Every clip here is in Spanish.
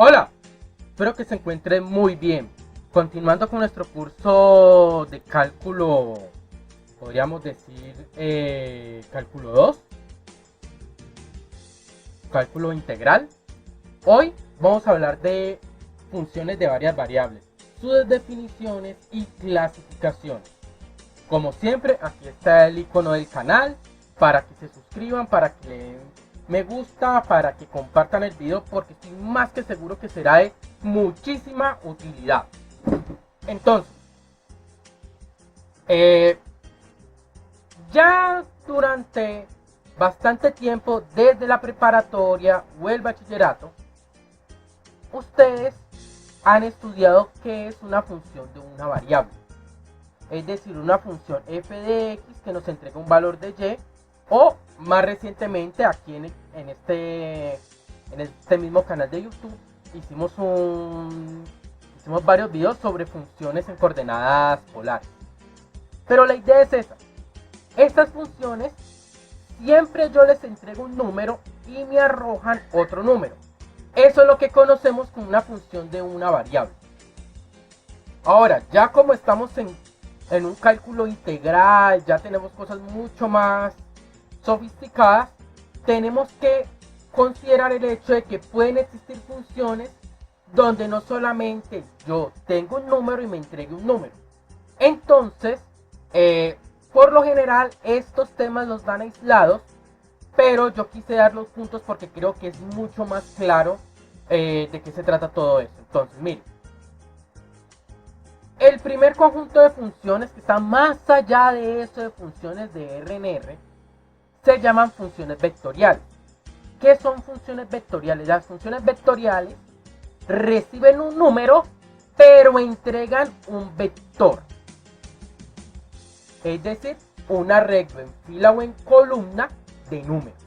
Hola, espero que se encuentren muy bien. Continuando con nuestro curso de cálculo, podríamos decir cálculo 2, cálculo integral. Hoy vamos a hablar de funciones de varias variables, sus definiciones y clasificaciones. Como siempre, aquí está el icono del canal para que se suscriban, para que le den me gusta, para que compartan el video, porque estoy más que seguro que será de muchísima utilidad. Entonces, eh, ya durante bastante tiempo, desde la preparatoria o el bachillerato, ustedes han estudiado qué es una función de una variable. Es decir, una función f de x que nos entrega un valor de y, o más recientemente aquí en este mismo canal de YouTube hicimos varios videos sobre funciones en coordenadas polares. Pero la idea es esa. Estas funciones siempre yo les entrego un número y me arrojan otro número. Eso es lo que conocemos como una función de una variable. Ahora, ya como estamos en un cálculo integral, ya tenemos cosas mucho más sofisticadas, tenemos que considerar el hecho de que pueden existir funciones donde no solamente yo tengo un número y me entregue un número. Entonces, por lo general, estos temas los dan aislados, pero yo quise dar los puntos porque creo que es mucho más claro de qué se trata todo eso. Entonces, miren. El primer conjunto de funciones que está más allá de eso de funciones de R en R se llaman funciones vectoriales. ¿Qué son funciones vectoriales? Las funciones vectoriales reciben un número, pero entregan un vector. Es decir, un arreglo en fila o en columna de números.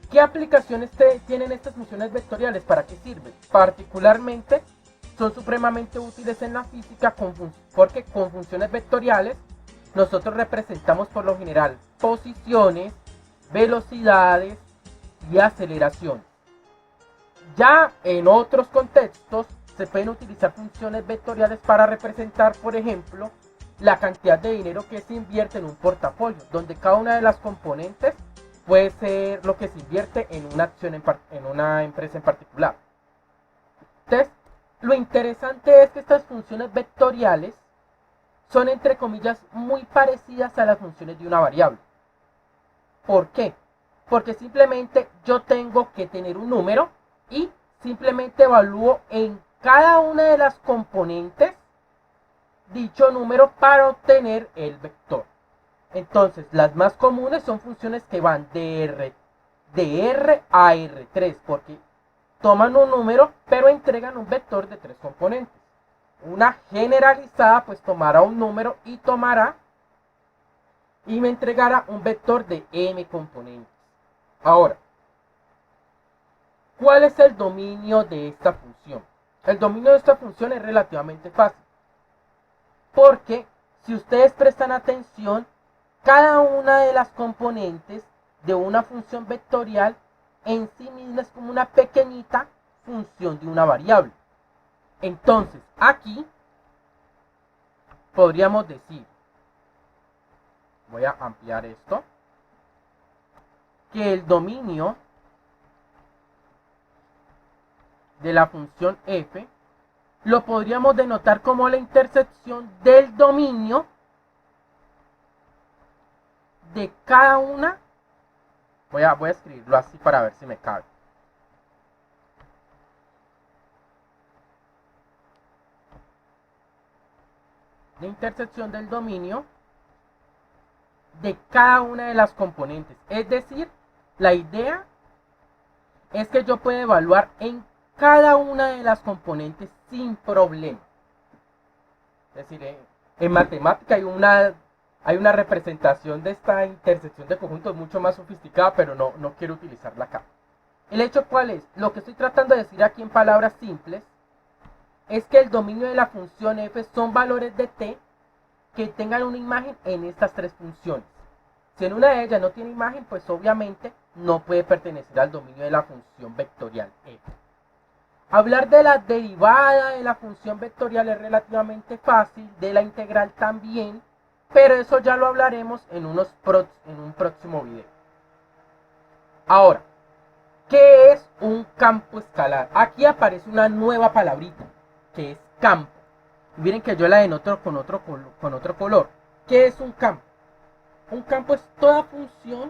¿Qué aplicaciones tienen estas funciones vectoriales? ¿Para qué sirven? Particularmente son supremamente útiles en la física porque con funciones vectoriales nosotros representamos por lo general posiciones, velocidades y aceleraciones. Ya en otros contextos se pueden utilizar funciones vectoriales para representar, por ejemplo, la cantidad de dinero que se invierte en un portafolio, donde cada una de las componentes puede ser lo que se invierte en una acción en una empresa en particular. Entonces, lo interesante es que estas funciones vectoriales son, entre comillas, muy parecidas a las funciones de una variable. ¿Por qué? Porque simplemente yo tengo que tener un número y simplemente evalúo en cada una de las componentes dicho número para obtener el vector. Entonces, las más comunes son funciones que van de R a R3, porque toman un número, pero entregan un vector de 3 componentes. Una generalizada, pues tomará un número y me entregará un vector de m componentes. Ahora, ¿cuál es el dominio de esta función? El dominio de esta función es relativamente fácil, porque si ustedes prestan atención, cada una de las componentes de una función vectorial en sí misma es como una pequeñita función de una variable. Entonces, aquí podríamos decir, voy a ampliar esto, que el dominio de la función f lo podríamos denotar como la intersección del dominio de cada una. Voy a escribirlo así para ver si me cabe. La intersección del dominio de cada una de las componentes. Es decir, la idea es que yo pueda evaluar en cada una de las componentes sin problema. Es decir, en matemática hay una representación de esta intersección de conjuntos mucho más sofisticada, pero no quiero utilizarla acá. ¿El hecho cuál es? Lo que estoy tratando de decir aquí en palabras simples es que el dominio de la función f son valores de t que tengan una imagen en estas tres funciones. Si en una de ellas no tiene imagen, pues obviamente no puede pertenecer al dominio de la función vectorial f. Hablar de la derivada de la función vectorial es relativamente fácil, de la integral también, pero eso ya lo hablaremos en un próximo video. Ahora, ¿qué es un campo escalar? Aquí aparece una nueva palabrita, que es campo. Miren que yo la denoto con otro color. ¿Qué es un campo? Un campo es toda función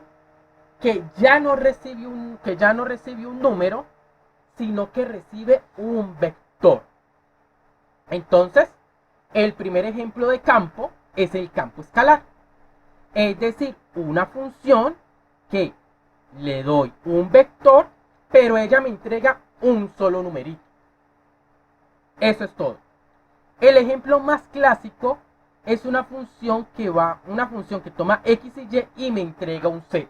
que ya no recibe un número, sino que recibe un vector. Entonces, el primer ejemplo de campo es el campo escalar. Es decir, una función que le doy un vector, pero ella me entrega un solo numerito. Eso es todo. El ejemplo más clásico es una función que toma x y y me entrega un z.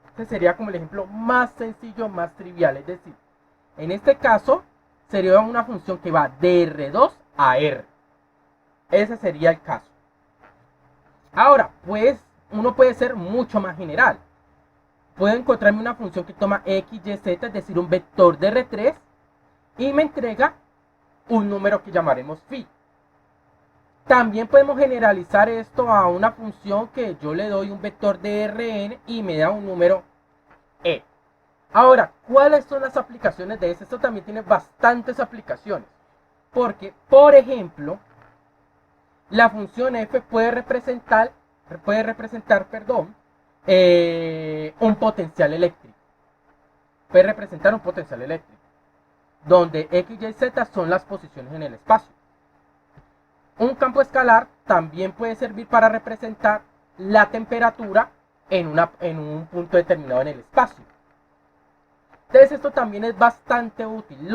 Este sería como el ejemplo más sencillo, más trivial. Es decir, en este caso sería una función que va de R2 a R. Ese sería el caso. Ahora, pues uno puede ser mucho más general. Puedo encontrarme una función que toma x, y, z, es decir, un vector de R3 y me entrega un número que llamaremos phi. También podemos generalizar esto a una función que yo le doy un vector de Rn y me da un número e. Ahora, ¿cuáles son las aplicaciones de esto? Esto también tiene bastantes aplicaciones. Porque, por ejemplo, la función f puede representar un potencial eléctrico. Puede representar un potencial eléctrico. Donde x, y, z son las posiciones en el espacio. Un campo escalar también puede servir para representar la temperatura en un punto determinado en el espacio. Entonces esto también es bastante útil.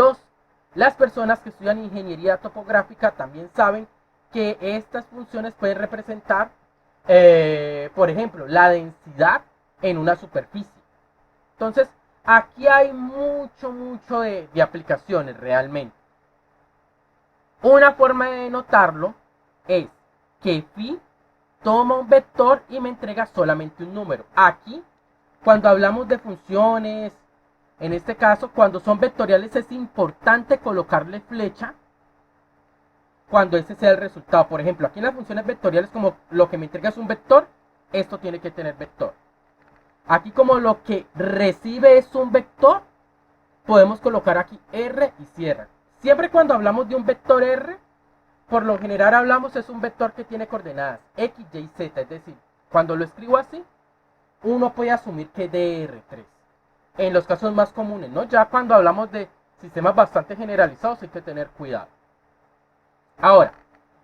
Las personas que estudian ingeniería topográfica también saben que estas funciones pueden representar, por ejemplo, la densidad en una superficie. Entonces, aquí hay mucho de aplicaciones realmente. Una forma de notarlo es que phi toma un vector y me entrega solamente un número. Aquí, cuando hablamos de funciones, en este caso, cuando son vectoriales es importante colocarle flecha cuando ese sea el resultado. Por ejemplo, aquí en las funciones vectoriales, como lo que me entrega es un vector, esto tiene que tener vector. Aquí, como lo que recibe es un vector, podemos colocar aquí R y cierra. Siempre cuando hablamos de un vector R, por lo general hablamos es un vector que tiene coordenadas x, y, z. Es decir, cuando lo escribo así, uno puede asumir que es de R3. En los casos más comunes, ¿no? Ya cuando hablamos de sistemas bastante generalizados hay que tener cuidado. Ahora,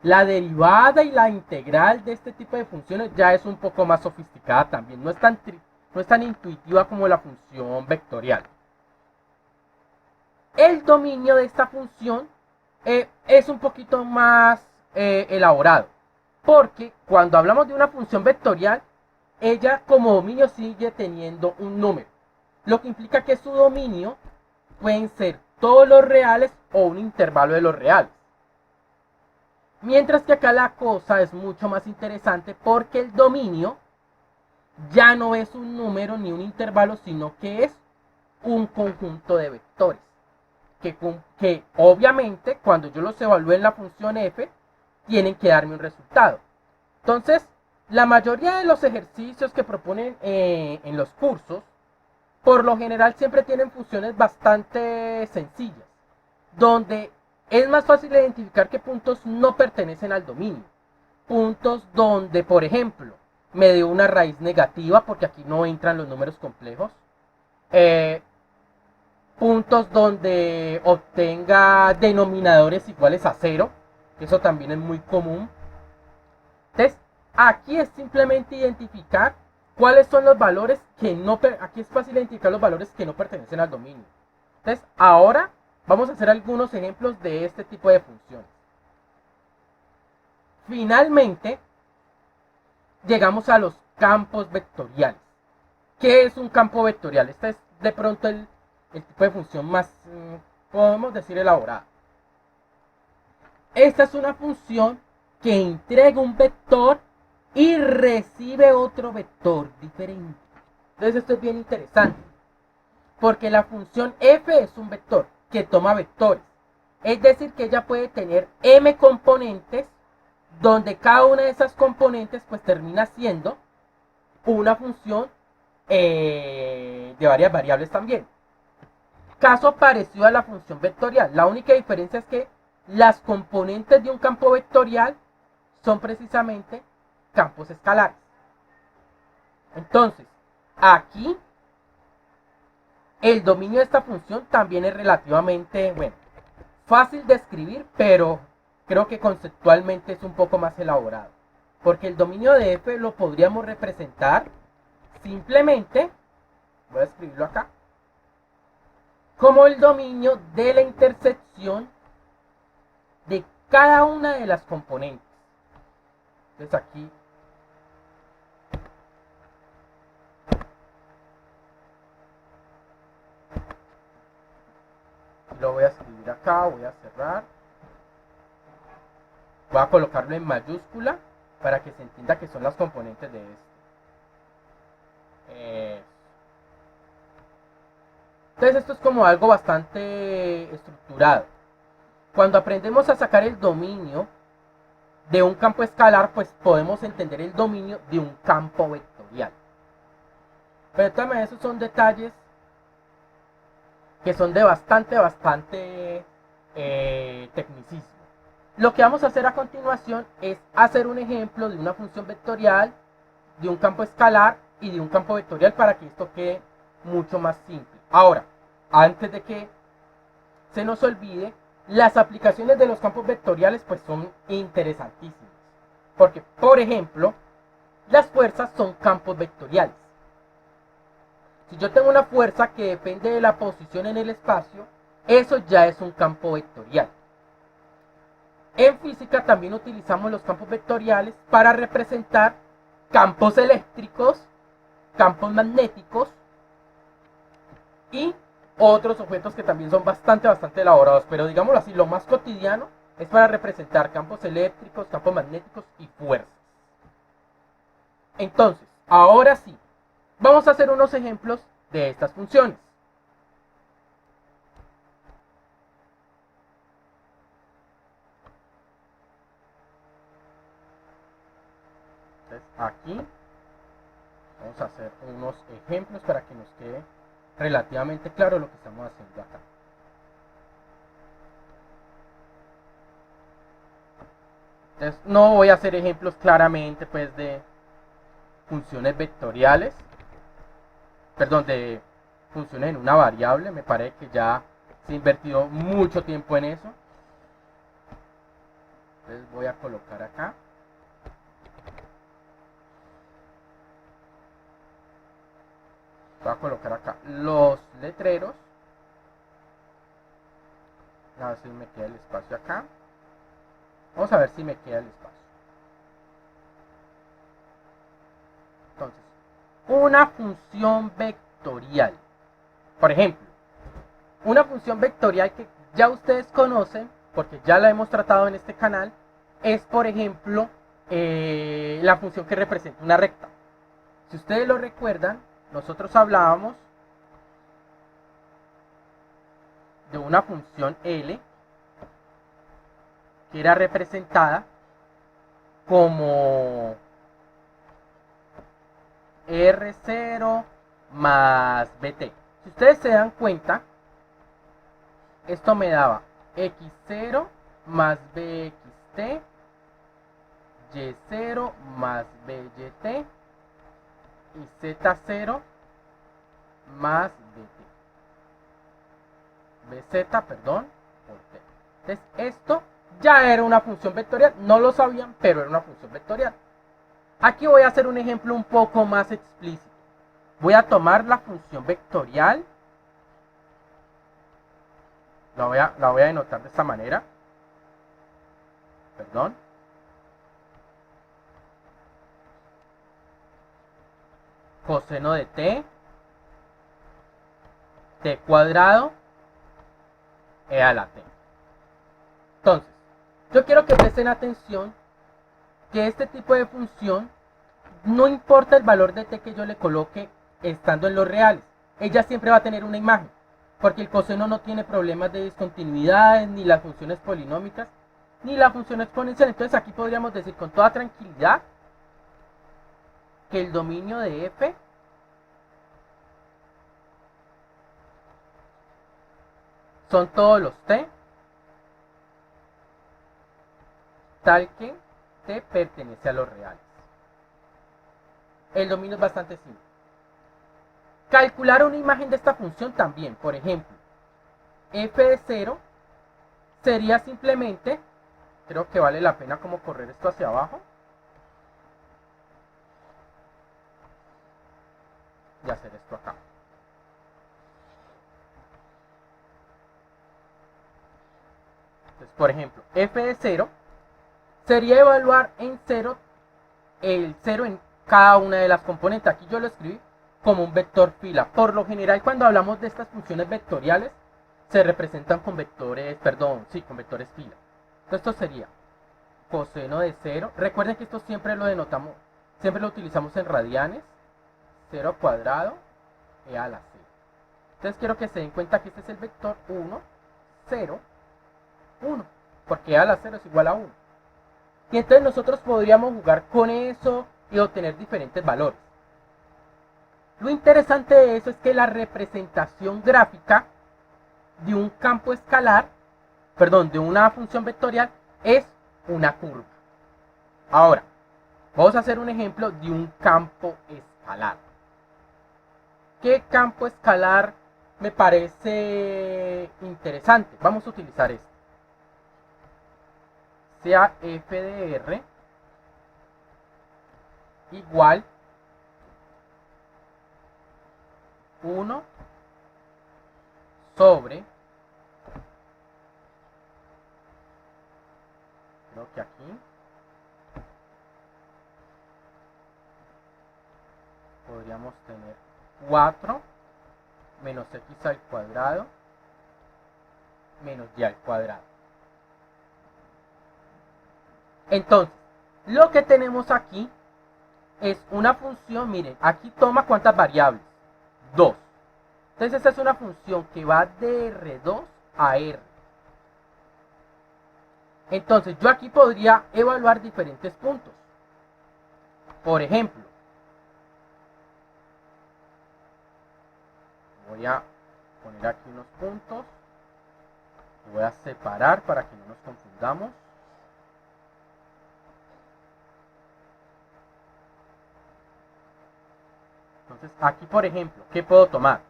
la derivada y la integral de este tipo de funciones ya es un poco más sofisticada también. No es tan intuitiva como la función vectorial. El dominio de esta función es un poquito más elaborado. Porque cuando hablamos de una función vectorial, ella como dominio sigue teniendo un número. Lo que implica que su dominio pueden ser todos los reales o un intervalo de los reales. Mientras que acá la cosa es mucho más interesante porque el dominio ya no es un número ni un intervalo, sino que es un conjunto de vectores. Que obviamente cuando yo los evalúe en la función f, tienen que darme un resultado. Entonces, la mayoría de los ejercicios que proponen en los cursos, por lo general siempre tienen funciones bastante sencillas, donde es más fácil identificar qué puntos no pertenecen al dominio. Puntos donde, por ejemplo, me dio una raíz negativa, porque aquí no entran los números complejos. Puntos donde obtenga denominadores iguales a 0. Eso también es muy común. Entonces, aquí es simplemente identificar cuáles son los valores que no... Aquí es fácil identificar los valores que no pertenecen al dominio. Entonces, ahora vamos a hacer algunos ejemplos de este tipo de funciones. Finalmente, llegamos a los campos vectoriales. ¿Qué es un campo vectorial? Este es de pronto el tipo de función más, podemos decir, elaborada. Esta es una función que entrega un vector y recibe otro vector diferente. Entonces esto es bien interesante, porque la función f es un vector, que toma vectores. Es decir, que ella puede tener m componentes, donde cada una de esas componentes pues termina siendo una función de varias variables también. Caso parecido a la función vectorial. La única diferencia es que las componentes de un campo vectorial son precisamente campos escalares. Entonces, aquí el dominio de esta función también es relativamente, bueno, fácil de escribir, pero creo que conceptualmente es un poco más elaborado. Porque el dominio de f lo podríamos representar simplemente, voy a escribirlo acá, como el dominio de la intersección de cada una de las componentes. Entonces aquí lo voy a escribir acá, voy a cerrar, voy a colocarlo en mayúscula para que se entienda que son las componentes de esto. Entonces esto es como algo bastante estructurado. Cuando aprendemos a sacar el dominio de un campo escalar, pues podemos entender el dominio de un campo vectorial. Pero de todas maneras esos son detalles que son de bastante tecnicismo. Lo que vamos a hacer a continuación es hacer un ejemplo de una función vectorial, de un campo escalar y de un campo vectorial para que esto quede mucho más simple. Ahora, antes de que se nos olvide, las aplicaciones de los campos vectoriales pues son interesantísimas. Porque, por ejemplo, las fuerzas son campos vectoriales. Si yo tengo una fuerza que depende de la posición en el espacio, eso ya es un campo vectorial. En física también utilizamos los campos vectoriales para representar campos eléctricos, campos magnéticos y otros objetos que también son bastante elaborados, pero digámoslo así, lo más cotidiano es para representar campos eléctricos, campos magnéticos y fuerzas. Entonces, ahora sí, vamos a hacer unos ejemplos de estas funciones. Entonces, aquí vamos a hacer unos ejemplos para que nos quede relativamente claro lo que estamos haciendo acá. Entonces, no voy a hacer ejemplos claramente pues de funciones vectoriales, perdón, de funciones en una variable. Me parece que ya se ha invertido mucho tiempo en eso. Entonces voy a colocar acá. Voy a colocar acá los letreros. A ver si me queda el espacio acá. Vamos a ver si me queda el espacio. Entonces, una función vectorial. Por ejemplo, una función vectorial que ya ustedes conocen, porque ya la hemos tratado en este canal, es por ejemplo la función que representa una recta. Si ustedes lo recuerdan, nosotros hablábamos de una función L que era representada como R0 más BT. Si ustedes se dan cuenta, esto me daba X0 más BXT, Y0 más BYT y Z0 más BZ, perdón, por T. Entonces esto ya era una función vectorial, no lo sabían, pero era una función vectorial. Aquí voy a hacer un ejemplo un poco más explícito. Voy a tomar la función vectorial, la voy a denotar de esta manera, perdón. Coseno de t cuadrado e a la t. Entonces, yo quiero que presten atención que este tipo de función, no importa el valor de t que yo le coloque estando en los reales, ella siempre va a tener una imagen. porque el coseno no tiene problemas de discontinuidades, ni las funciones polinómicas, ni la función exponencial. Entonces aquí podríamos decir con toda tranquilidad que el dominio de f son todos los t tal que t pertenece a los reales. El dominio es bastante simple. Calcular una imagen de esta función también, por ejemplo, f de 0 sería simplemente, creo que vale la pena como correr esto hacia abajo, y hacer esto acá. Entonces, por ejemplo, f de 0 sería evaluar en 0 el 0 en cada una de las componentes. Aquí yo lo escribí como un vector fila. Por lo general, cuando hablamos de estas funciones vectoriales, se representan con vectores, con vectores fila. Entonces esto sería coseno de 0. Recuerden que esto siempre lo denotamos, siempre lo utilizamos en radianes. 0 cuadrado e a la 0. Entonces quiero que se den cuenta que este es el vector 1, 0, 1, porque e a la 0 es igual a 1. Y entonces nosotros podríamos jugar con eso y obtener diferentes valores. Lo interesante de eso es que la representación gráfica de un campo escalar, de una función vectorial, es una curva. Ahora, vamos a hacer un ejemplo de un campo escalar. ¿Qué campo escalar me parece interesante? Vamos a utilizar este. Sea f de r igual 1 sobre, creo que aquí, podríamos tener 4 menos x al cuadrado menos y al cuadrado. Entonces, lo que tenemos aquí es una función, miren, aquí toma ¿cuántas variables? 2. Entonces esta es una función que va de R2 a R. Entonces yo aquí podría evaluar diferentes puntos. Por ejemplo, voy a poner aquí unos puntos. Voy a separar para que no nos confundamos. Entonces aquí, por ejemplo, ¿qué puedo tomar?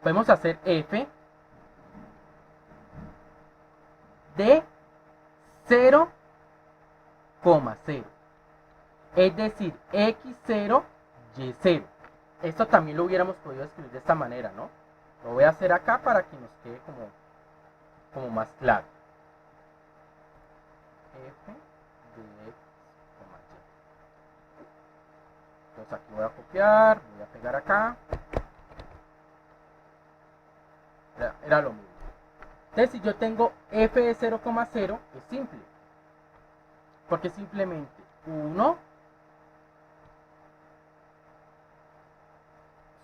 Podemos hacer f de 0,0. Es decir, x0, y0. Esto también lo hubiéramos podido escribir de esta manera, ¿no? Lo voy a hacer acá para que nos quede como más claro. F de x, y. Entonces aquí voy a copiar, voy a pegar acá. Era lo mismo. Entonces si yo tengo f de 0,0 es simple. Porque simplemente 1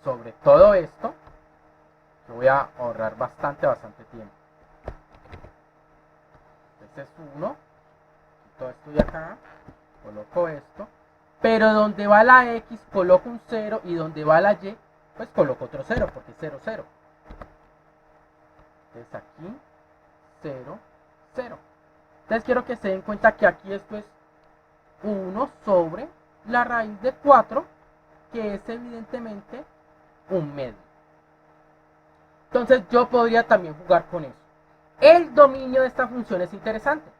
sobre todo esto. Yo voy a ahorrar bastante tiempo. Este es 1. Quito esto de acá. Coloco esto. Pero donde va la x coloco un 0 y donde va la y pues coloco otro 0 porque es 0, 0. Entonces aquí 0, 0. Entonces quiero que se den cuenta que aquí esto es 1 sobre la raíz de 4, que es evidentemente un medio. Entonces yo podría también jugar con eso. El dominio de esta función es interesante.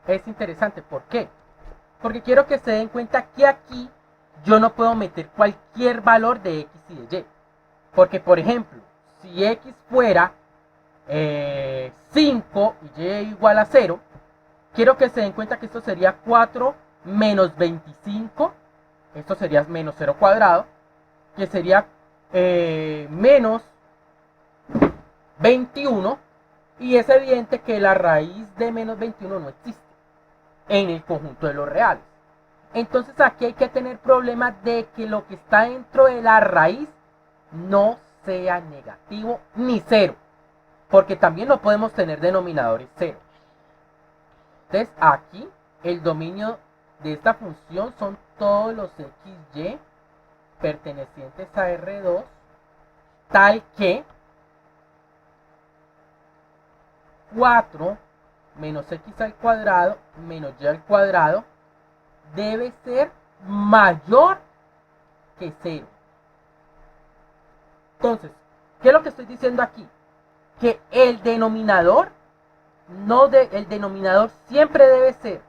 Es interesante, ¿por qué? Porque quiero que se den cuenta que aquí yo no puedo meter cualquier valor de x y de y. Porque, por ejemplo, si x fuera 5 y y igual a 0, quiero que se den cuenta que esto sería 4 menos 25, esto sería menos 0 cuadrado, que sería menos 21, Y es evidente que la raíz de menos 21 no existe en el conjunto de los reales. Entonces aquí hay que tener problema de que lo que está dentro de la raíz no sea negativo ni cero. Porque también no podemos tener denominadores cero. Entonces aquí el dominio de esta función son todos los xy pertenecientes a R2, tal que 4 menos x al cuadrado menos y al cuadrado debe ser mayor que 0. Entonces, ¿qué es lo que estoy diciendo aquí? Que el denominador el denominador siempre debe ser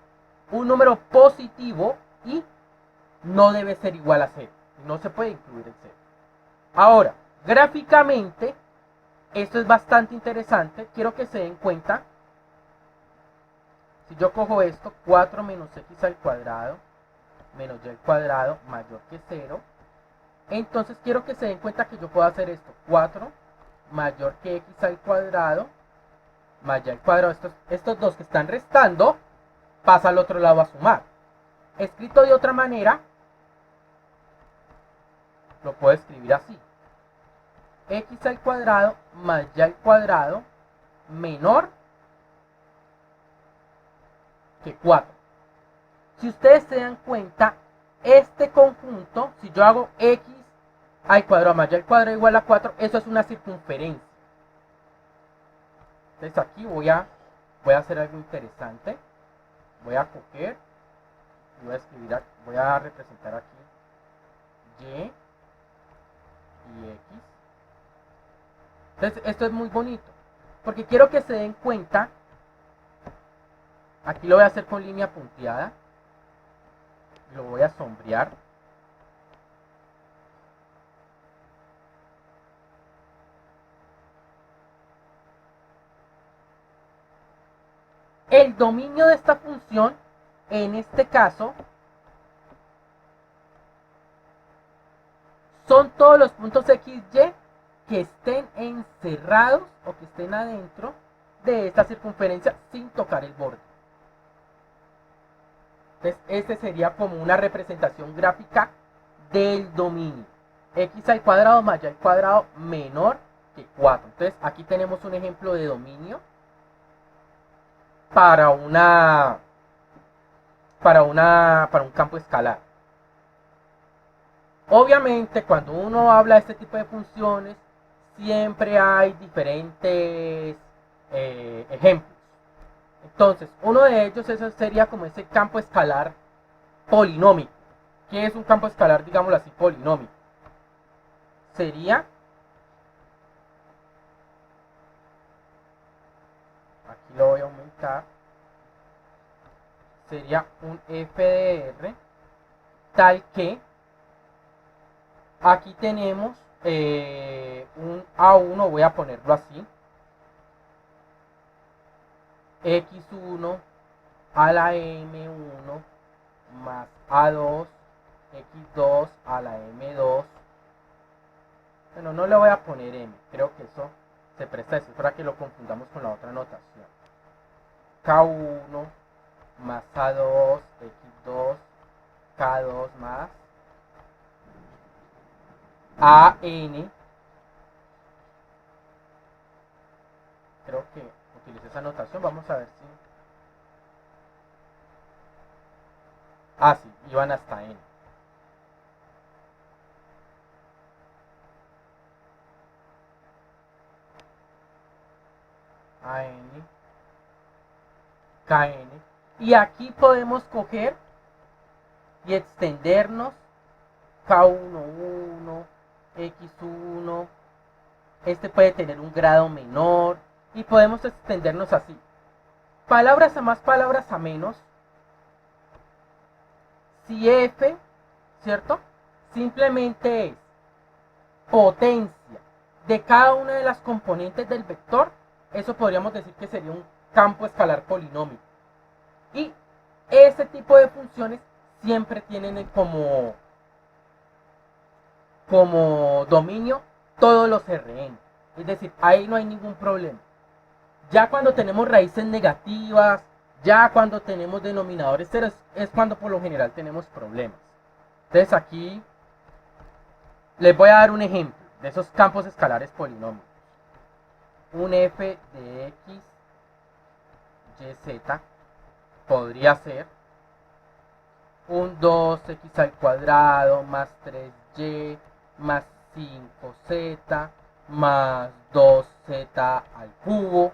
un número positivo y no debe ser igual a 0. No se puede incluir el 0. Ahora, gráficamente, esto es bastante interesante. Quiero que se den cuenta. Si yo cojo esto, 4 menos x al cuadrado menos y al cuadrado mayor que 0. Entonces quiero que se den cuenta que yo puedo hacer esto. 4 mayor que x al cuadrado más y al cuadrado. Estos dos que están restando, pasa al otro lado a sumar. Escrito de otra manera, lo puedo escribir así. X al cuadrado más y al cuadrado menor que 4. Si ustedes se dan cuenta, este conjunto, si yo hago x al cuadrado más y al cuadrado igual a 4, eso es una circunferencia. Entonces aquí voy a hacer algo interesante. Voy a coger y voy a representar aquí y y x. Entonces esto es muy bonito, porque quiero que se den cuenta. Aquí lo voy a hacer con línea punteada. Lo voy a sombrear. El dominio de esta función, en este caso, son todos los puntos xy que estén encerrados o que estén adentro de esta circunferencia sin tocar el borde. Entonces, este sería como una representación gráfica del dominio. X al cuadrado más y al cuadrado menor que 4. Entonces, aquí tenemos un ejemplo de dominio para un campo escalar. Obviamente, cuando uno habla de este tipo de funciones, siempre hay diferentes ejemplos. Entonces, uno de ellos eso sería como ese campo escalar polinómico. ¿Qué es un campo escalar, digámoslo así, polinómico? Sería, aquí lo voy a aumentar, sería un f de r tal que aquí tenemos un A1, voy a ponerlo así, x1 a la m1 más a2 x2 a la m2. Bueno, no le voy a poner m, creo que eso se presta eso para que lo confundamos con la otra notación. K1 más a2 x2 k2 más an. Creo que utilicé esa notación, vamos a ver si... sí, iban hasta n. AN, KN. Y aquí podemos coger y extendernos K11, X1. Este puede tener un grado menor y podemos extendernos así. Palabras a más, palabras a menos. Si F, ¿cierto? Simplemente es potencia de cada una de las componentes del vector, eso podríamos decir que sería un campo escalar polinómico. Y ese tipo de funciones siempre tienen como dominio todos los Rn. Es decir, ahí no hay ningún problema. Ya cuando tenemos raíces negativas, ya cuando tenemos denominadores ceros, es cuando por lo general tenemos problemas. Entonces aquí les voy a dar un ejemplo de esos campos escalares polinomios. Un f de x, y, z podría ser un 2x al cuadrado más 3y más 5z más 2z al cubo.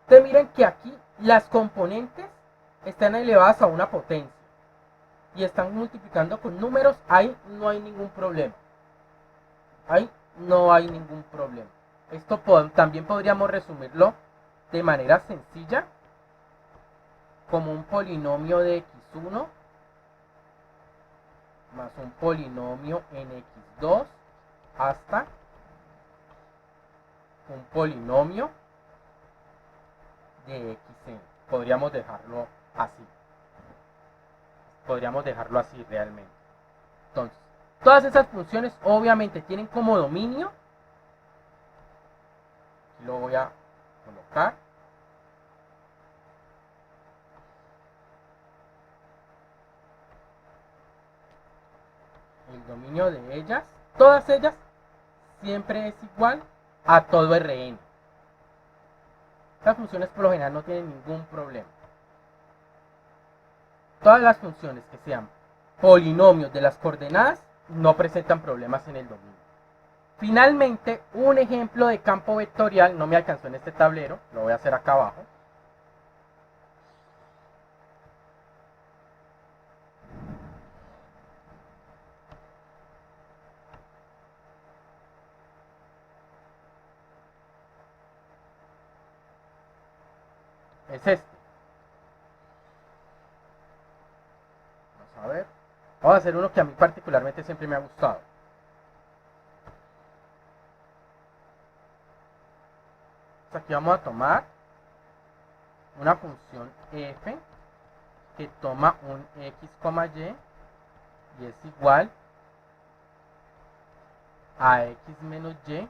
Ustedes miren que aquí las componentes están elevadas a una potencia y están multiplicando con números. Ahí no hay ningún problema. Ahí no hay ningún problema. Esto también podríamos resumirlo de manera sencilla como un polinomio de x1 más un polinomio en x2 hasta un polinomio de xn. Podríamos dejarlo así. Podríamos dejarlo así realmente. Entonces, todas esas funciones obviamente tienen como dominio. Aquí lo voy a colocar. El dominio de ellas, todas ellas, siempre es igual a todo Rn. Estas funciones por lo general no tienen ningún problema. Todas las funciones que sean polinomios de las coordenadas no presentan problemas en el dominio. Finalmente, un ejemplo de campo vectorial, no me alcanzó en este tablero, lo voy a hacer acá abajo. Es este. Vamos a ver. Vamos a hacer uno que a mí particularmente siempre me ha gustado. Aquí vamos a tomar una función f que toma un x, y es igual a x menos y, x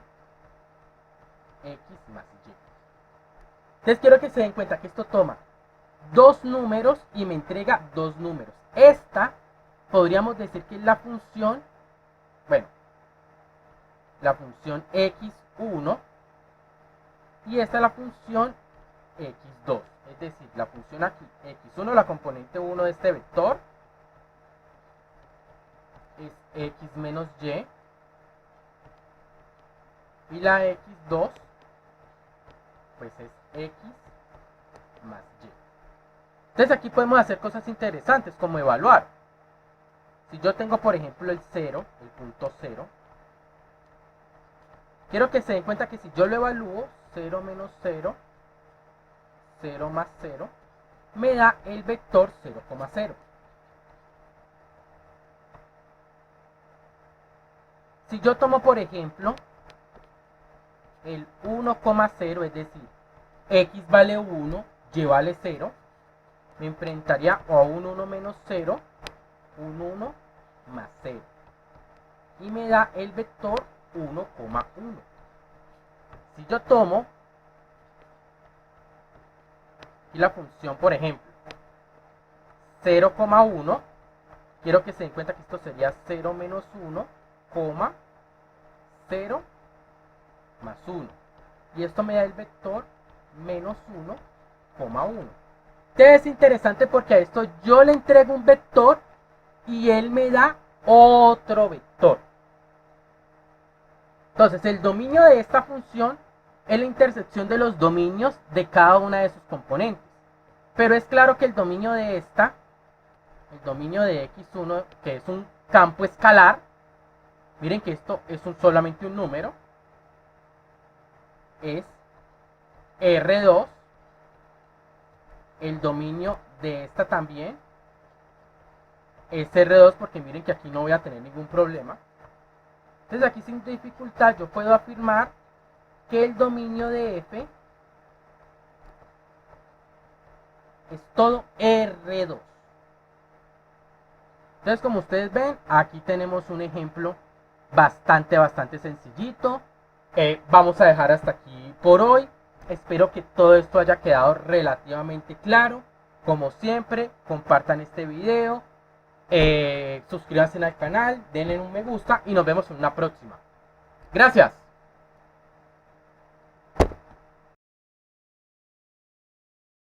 más y. Entonces quiero que se den cuenta que esto toma dos números y me entrega dos números. Esta podríamos decir que es la función, bueno, la función x1 y esta es la función x2. Es decir, la función aquí, x1, la componente 1 de este vector, es x menos y. Y la x2, pues es x más y. Entonces aquí podemos hacer cosas interesantes como evaluar. Si yo tengo, por ejemplo, el 0, el punto 0, quiero que se den cuenta que si yo lo evalúo, 0 menos 0, 0 más 0, me da el vector 0,0. Si yo tomo, por ejemplo, el 1,0, es decir, x vale 1, y vale 0, me enfrentaría a un 1 menos 0, un 1 más 0. Y me da el vector 1,1. Si yo tomo y la función, por ejemplo, 0,1, quiero que se den cuenta que esto sería 0 menos 1, 0 más 1. Y esto me da el vector menos 1,1. Entonces es interesante porque a esto yo le entrego un vector y él me da otro vector. Entonces el dominio de esta función es la intersección de los dominios de cada una de sus componentes. Pero es claro que el dominio de esta, el dominio de x1, que es un campo escalar, miren que esto es solamente un número, es R2. El dominio de esta también es R2, porque miren que aquí no voy a tener ningún problema. Entonces aquí sin dificultad yo puedo afirmar que el dominio de f es todo R2. Entonces, como ustedes ven, aquí tenemos un ejemplo bastante sencillito. Vamos a dejar hasta aquí por hoy. Espero que todo esto haya quedado relativamente claro. Como siempre, compartan este video, suscríbanse al canal, denle un me gusta y nos vemos en una próxima. Gracias.